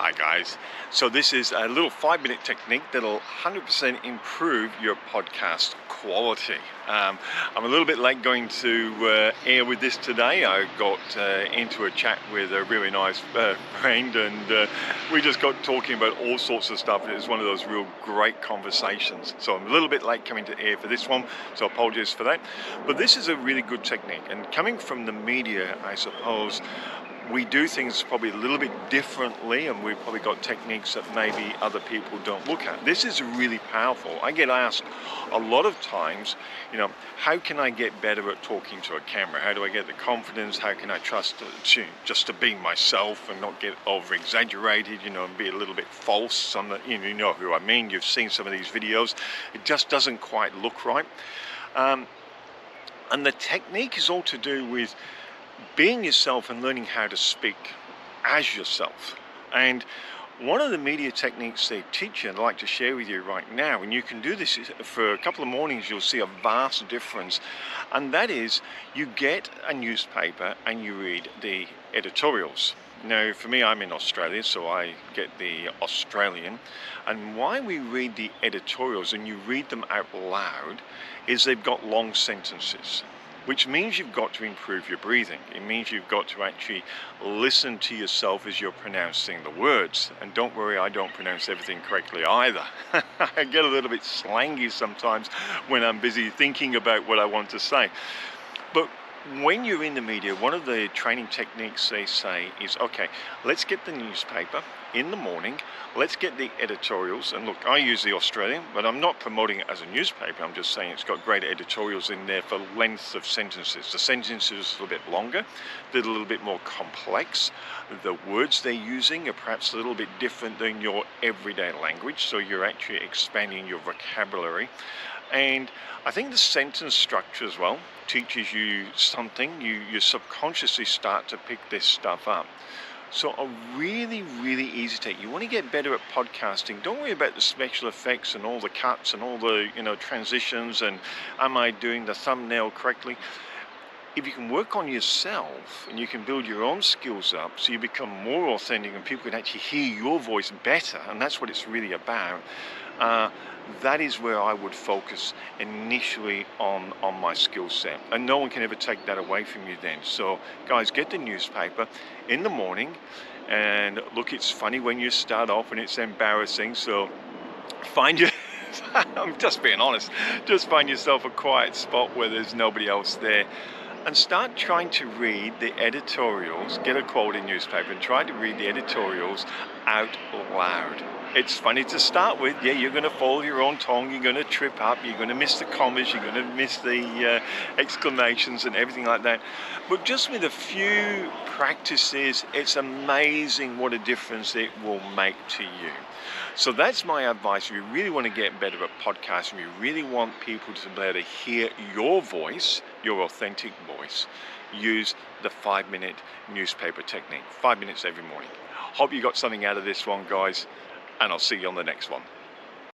Hi guys, so this is a little 5-minute technique that'll 100% improve your podcast quality. I'm a little bit late going to air with this today. I got into a chat with a really nice friend and we just got talking about all sorts of stuff. It was one of those real great conversations. So I'm a little bit late coming to air for this one, so apologies for that. But this is a really good technique, and coming from the media, I suppose, we do things probably a little bit differently, and we've probably got techniques that maybe other people don't look at. This is really powerful. I get asked a lot of times, how can I get better at talking to a camera? How do I get the confidence? How can I trust just to be myself and not get over exaggerated, and be a little bit false? You know who I mean. You've seen some of these videos. It just doesn't quite look right. And the technique is all to do with being yourself and learning how to speak as yourself. And one of the media techniques they teach you, and I'd like to share with you right now, and you can do this for a couple of mornings, you'll see a vast difference. And that is, you get a newspaper and you read the editorials. Now, for me, I'm in Australia, so I get the Australian. And why we read the editorials and you read them out loud is they've got long sentences, which means you've got to improve your breathing. It means you've got to actually listen to yourself as you're pronouncing the words. And don't worry, I don't pronounce everything correctly either. I get a little bit slangy sometimes when I'm busy thinking about what I want to say. But when you're in the media, one of the training techniques they say is, okay, let's get the newspaper in the morning, let's get the editorials. And look, I use the Australian, but I'm not promoting it as a newspaper. I'm just saying it's got great editorials in there for lengths of sentences. The sentences are a little bit longer, they're a little bit more complex. The words they're using are perhaps a little bit different than your everyday language, so you're actually expanding your vocabulary. And I think the sentence structure as well teaches you something. You subconsciously start to pick this stuff up. So a really, really easy technique. You want to get better at podcasting. Don't worry about the special effects and all the cuts and all the transitions and am I doing the thumbnail correctly? If you can work on yourself and you can build your own skills up so you become more authentic and people can actually hear your voice better, and that's what it's really about, that is where I would focus initially on my skill set. And no one can ever take that away from you then. So guys, get the newspaper in the morning, and look, it's funny when you start off and it's embarrassing, so find your I'm just being honest, just find yourself a quiet spot where there's nobody else there and start trying to read the editorials. Get a quality newspaper and try to read the editorials out loud. It's funny to start with. Yeah, you're going to follow your own tongue, you're going to trip up, you're going to miss the commas, you're going to miss the exclamations and everything like that. But just with a few practices, it's amazing what a difference it will make to you. So that's my advice. If you really want to get better at podcasting, you really want people to be able to hear your voice, your authentic voice, use the 5-minute newspaper technique. 5 minutes every morning. Hope you got something out of this one, guys, and I'll see you on the next one.